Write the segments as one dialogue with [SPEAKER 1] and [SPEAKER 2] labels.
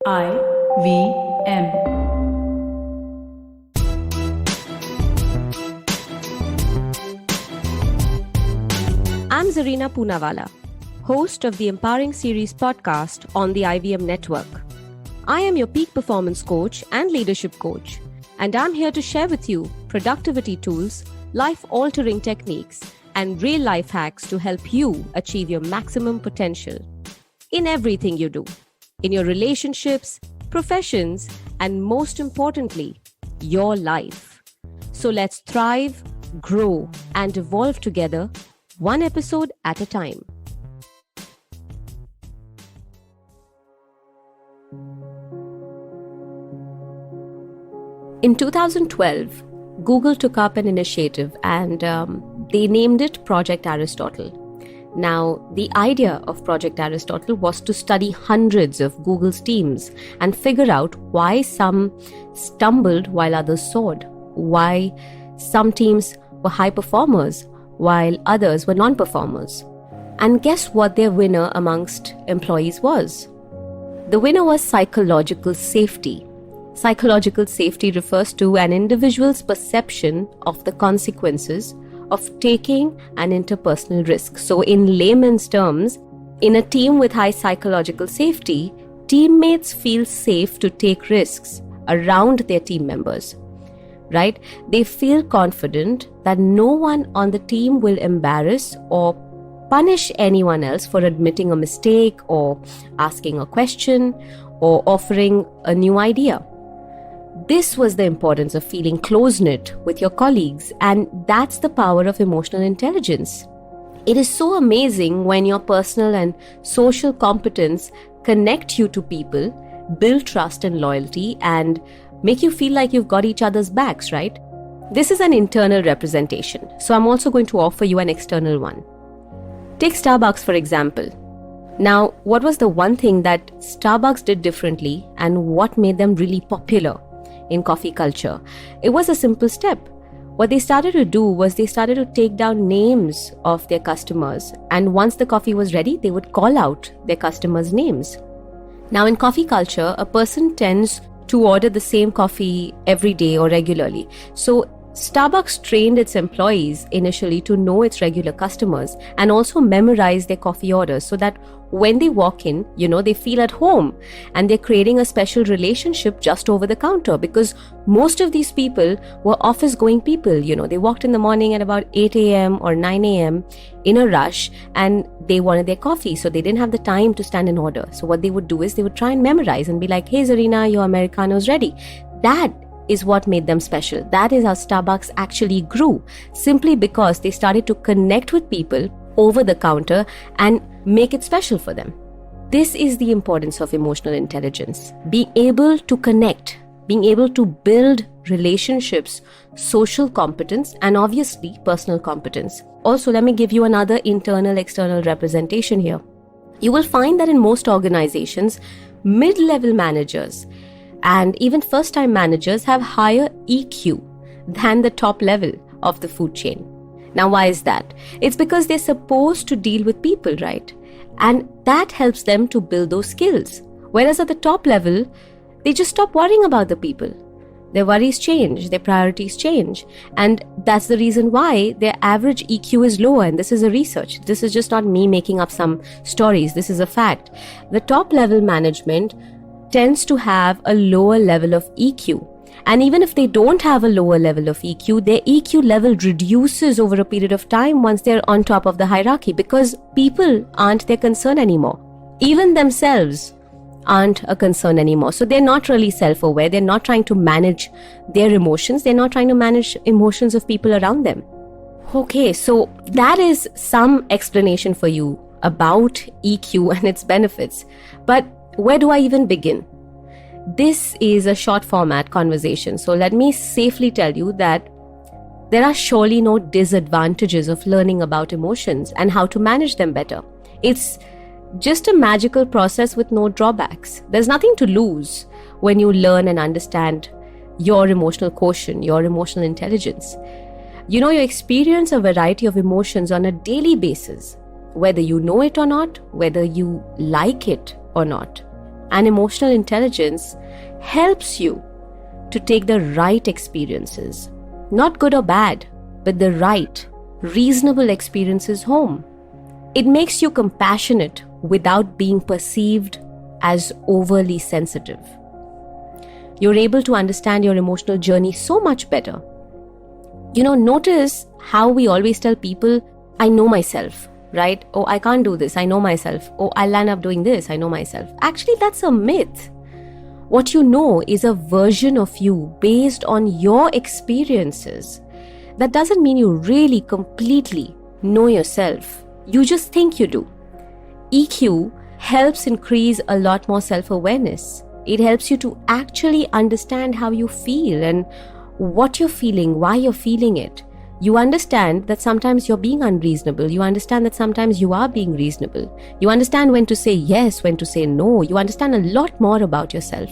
[SPEAKER 1] IVM.
[SPEAKER 2] I'm Zarina Poonawalla, host of the Empowering Series podcast on the IVM network. I am your peak performance coach and leadership coach, and I'm here to share with you productivity tools, life-altering techniques, and real-life hacks to help you achieve your maximum potential in everything you do, in your relationships, professions, and most importantly, your life. So let's thrive, grow, and evolve together, one episode at a time. In 2012, Google took up an initiative and they named it Project Aristotle. Now, the idea of Project Aristotle was to study hundreds of Google's teams and figure out why some stumbled while others soared, why some teams were high performers while others were non-performers. And guess what their winner amongst employees was? The winner was psychological safety. Psychological safety refers to an individual's perception of the consequences of taking an interpersonal risk. So in layman's terms, in a team with high psychological safety, teammates feel safe to take risks around their team members, right? They feel confident that no one on the team will embarrass or punish anyone else for admitting a mistake or asking a question or offering a new idea. This was the importance of feeling close-knit with your colleagues, and that's the power of emotional intelligence. It is so amazing when your personal and social competence connect you to people, build trust and loyalty, and make you feel like you've got each other's backs, right? This is an internal representation, so I'm also going to offer you an external one. Take Starbucks, for example. Now, what was the one thing that Starbucks did differently and what made them really popular in coffee culture? It was a simple step. What they started to do was they started to take down names of their customers, and once the coffee was ready, they would call out their customers' names. Now, in coffee culture, a person tends to order the same coffee every day or regularly. So Starbucks trained its employees initially to know its regular customers and also memorize their coffee orders so that when they walk in, they feel at home, and they're creating a special relationship just over the counter, because most of these people were office going people. They walked in the morning at about 8 a.m. or 9 a.m. in a rush, and they wanted their coffee, so they didn't have the time to stand and order. So what they would do is they would try and memorize and be like, "Hey Zarina, your Americano's ready." That is what made them special. That is how Starbucks actually grew, simply because they started to connect with people over the counter and make it special for them. This is the importance of emotional intelligence. Being able to connect, being able to build relationships, social competence, and obviously personal competence. Also, let me give you another internal-external representation here. You will find that in most organizations, mid-level managers and even first-time managers have higher EQ than the top level of the food chain. Now, why is that? It's because they're supposed to deal with people, right? And that helps them to build those skills. Whereas at the top level, they just stop worrying about the people. Their worries change, their priorities change. And that's the reason why their average EQ is lower. And this is a research. This is just not me making up some stories. This is a fact. The top level management tends to have a lower level of EQ. And even if they don't have a lower level of EQ, their EQ level reduces over a period of time once they're on top of the hierarchy, because people aren't their concern anymore. Even themselves aren't a concern anymore. So they're not really self-aware. They're not trying to manage their emotions. They're not trying to manage emotions of people around them. Okay, so that is some explanation for you about EQ and its benefits. But where do I even begin? This is a short format conversation, so let me safely tell you that there are surely no disadvantages of learning about emotions and how to manage them better. It's just a magical process with no drawbacks. There's nothing to lose when you learn and understand your emotional quotient, your emotional intelligence. You experience a variety of emotions on a daily basis, whether you know it or not, whether you like it or not. and emotional intelligence helps you to take the right experiences, not good or bad, but the right, reasonable experiences home. It makes you compassionate without being perceived as overly sensitive. You're able to understand your emotional journey so much better. Notice how we always tell people, I know myself, right? Oh, I can't do this, I know myself. Oh, I'll end up doing this, I know myself. Actually, that's a myth. What you know is a version of you based on your experiences. That doesn't mean you really completely know yourself. You just think you do. EQ helps increase a lot more self-awareness. It helps you to actually understand how you feel and what you're feeling, why you're feeling it. You understand that sometimes you're being unreasonable. You understand that sometimes you are being reasonable. You understand when to say yes, when to say no. You understand a lot more about yourself.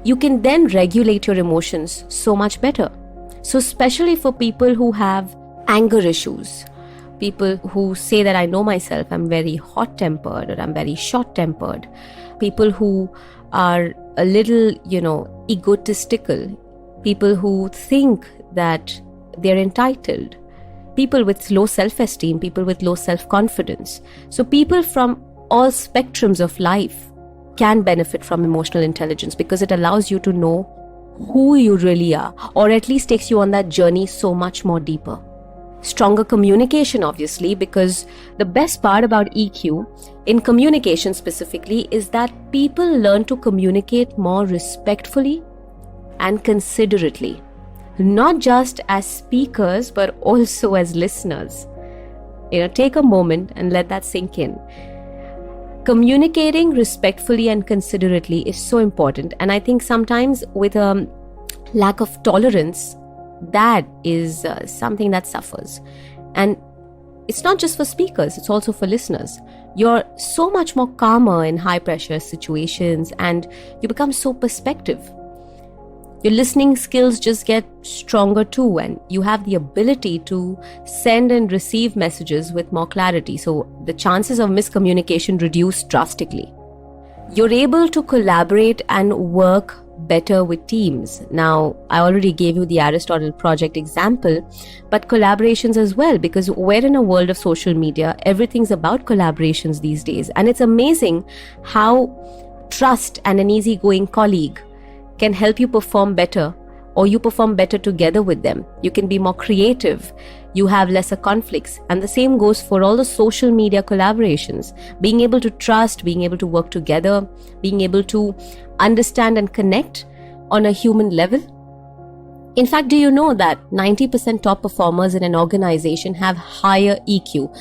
[SPEAKER 2] You can then regulate your emotions so much better. So especially for people who have anger issues, people who say that I know myself, I'm very hot-tempered or I'm very short-tempered, people who are a little, egotistical, people who think that they're entitled, people with low self-esteem, people with low self-confidence. So people from all spectrums of life can benefit from emotional intelligence because it allows you to know who you really are, or at least takes you on that journey so much more deeper. Stronger communication, obviously, because the best part about EQ, in communication specifically, is that people learn to communicate more respectfully and considerately. Not just as speakers, but also as listeners. Take a moment and let that sink in. Communicating respectfully and considerately is so important. And I think sometimes with a lack of tolerance, that is something that suffers. And it's not just for speakers, it's also for listeners. You're so much more calmer in high pressure situations and you become so perspective. Your listening skills just get stronger too, and you have the ability to send and receive messages with more clarity. So the chances of miscommunication reduce drastically. You're able to collaborate and work better with teams. Now, I already gave you the Aristotle project example, but collaborations as well, because we're in a world of social media. Everything's about collaborations these days. And it's amazing how trust and an easygoing colleague can help you perform better, or you perform better together with them. You can be more creative. You have lesser conflicts. And the same goes for all the social media collaborations. Being able to trust, being able to work together, being able to understand and connect on a human level. In fact, do you know that 90% top performers in an organization have higher EQ?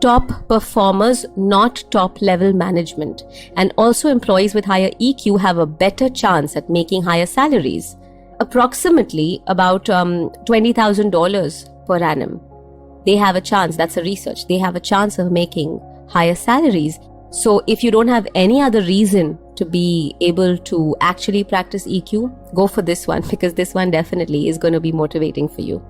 [SPEAKER 2] Top performers, not top level management. And also employees with higher EQ have a better chance at making higher salaries. Approximately about $20,000 per annum. They have a chance, that's a research, they have a chance of making higher salaries. So if you don't have any other reason to be able to actually practice EQ, go for this one, because this one definitely is going to be motivating for you.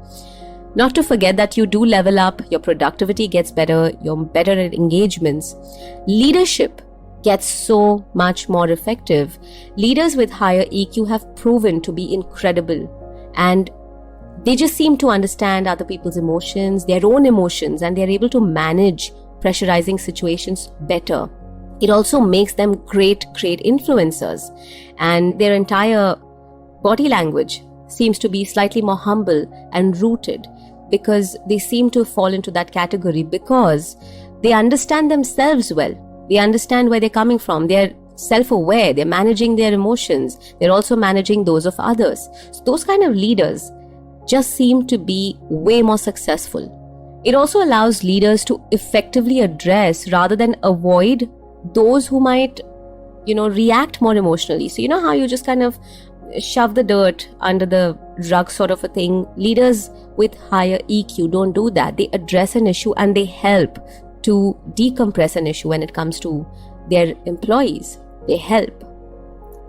[SPEAKER 2] Not to forget that you do level up, your productivity gets better, you're better at engagements. Leadership gets so much more effective. Leaders with higher EQ have proven to be incredible, and they just seem to understand other people's emotions, their own emotions, and they're able to manage pressurizing situations better. It also makes them great influencers, and their entire body language seems to be slightly more humble and rooted, because they seem to fall into that category because they understand themselves well. They understand where they're coming from. They're self-aware. They're managing their emotions. They're also managing those of others. So those kind of leaders just seem to be way more successful. It also allows leaders to effectively address rather than avoid those who might, react more emotionally. So you know how you just kind of shove the dirt under the rug sort of a thing? Leaders with higher EQ don't do that. They address an issue and they help to decompress an issue when it comes to their employees. They help.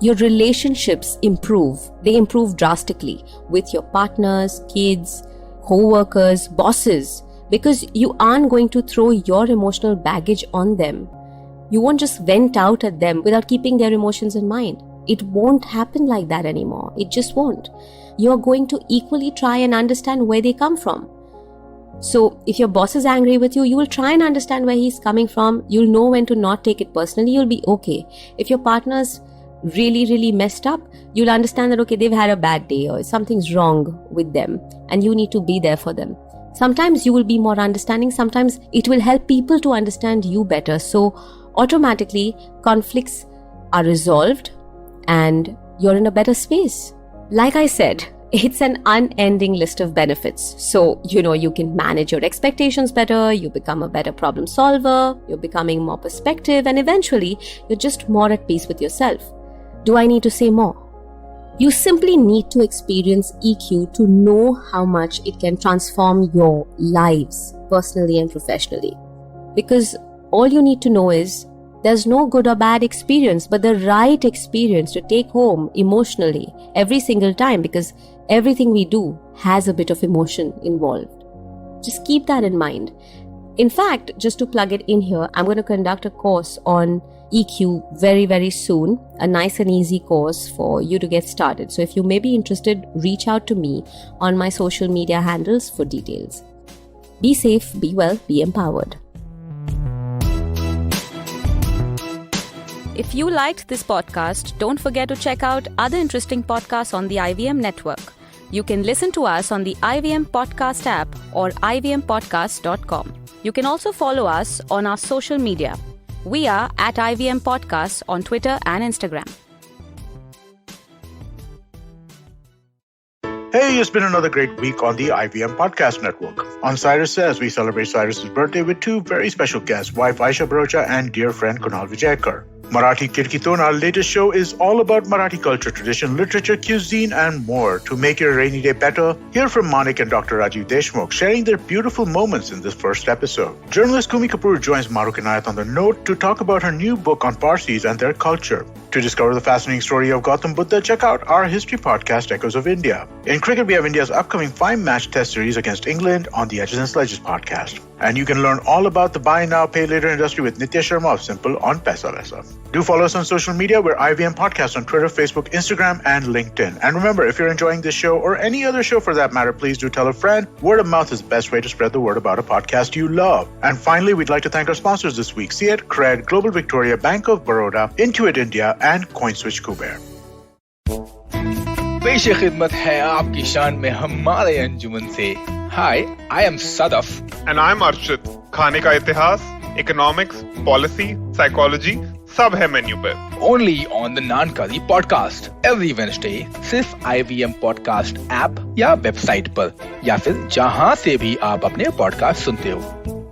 [SPEAKER 2] Your relationships improve. They improve drastically with your partners, kids, co-workers, bosses, because you aren't going to throw your emotional baggage on them. You won't just vent out at them without keeping their emotions in mind. It won't happen like that anymore. It just won't. You're going to equally try and understand where they come from. So if your boss is angry with you, you will try and understand where he's coming from. You'll know when to not take it personally. You'll be okay. If your partner's really messed up, you'll understand that, okay, they've had a bad day or something's wrong with them and you need to be there for them. Sometimes you will be more understanding. Sometimes it will help people to understand you better. So automatically conflicts are resolved and you're in a better space. Like I said, it's an unending list of benefits. So, you can manage your expectations better, you become a better problem solver, you're becoming more perspective, and eventually you're just more at peace with yourself. Do I need to say more? You simply need to experience EQ to know how much it can transform your lives, personally and professionally. Because all you need to know is there's no good or bad experience, but the right experience to take home emotionally every single time, because everything we do has a bit of emotion involved. Just keep that in mind. In fact, just to plug it in here, I'm going to conduct a course on EQ very soon, a nice and easy course for you to get started. So if you may be interested, reach out to me on my social media handles for details. Be safe, be well, be empowered. If you liked this podcast, don't forget to check out other interesting podcasts on the IVM network. You can listen to us on the IVM Podcast app or ivmpodcast.com. You can also follow us on our social media. We are at IVM Podcasts on Twitter and Instagram.
[SPEAKER 1] Hey, it's been another great week on the IVM Podcast Network. On Cyrus Says, we celebrate Cyrus's birthday with two very special guests, wife Aisha Barocha and dear friend Kunal Vijayakar. Marathi Kirkiton, our latest show, is all about Marathi culture, tradition, literature, cuisine, and more. To make your rainy day better, hear from Manik and Dr. Rajiv Deshmukh sharing their beautiful moments in this first episode. Journalist Kumi Kapoor joins Maruk Inayat on the Note to talk about her new book on Parsis and their culture. To discover the fascinating story of Gautam Buddha, check out our history podcast, Echoes of India. In cricket, we have India's upcoming 5-match test series against England on the Edges and Sledges podcast. And you can learn all about the buy now, pay later industry with Nitya Sharma of Simple on Paisa Vaisa. Do follow us on social media. We're IVM Podcast on Twitter, Facebook, Instagram, and LinkedIn. And remember, if you're enjoying this show or any other show for that matter, please do tell a friend. Word of mouth is the best way to spread the word about a podcast you love. And finally, we'd like to thank our sponsors this week: CEAT, Cred, Global Victoria, Bank of Baroda, Intuit India, and CoinSwitch Kuber.
[SPEAKER 3] पेश खिदमत है आपकी शान में हमारे अंजुमन से. Hi, I am Sadaf.
[SPEAKER 4] And I'm Arshit. खाने का इतिहास, economics, policy, psychology, सब है मेन्यू पे.
[SPEAKER 3] Only on the Nankari podcast every Wednesday, सिर्फ IVM podcast app या वेबसाइट पर, या फिर जहां से भी आप अपने पॉडकास्ट सुनते हो.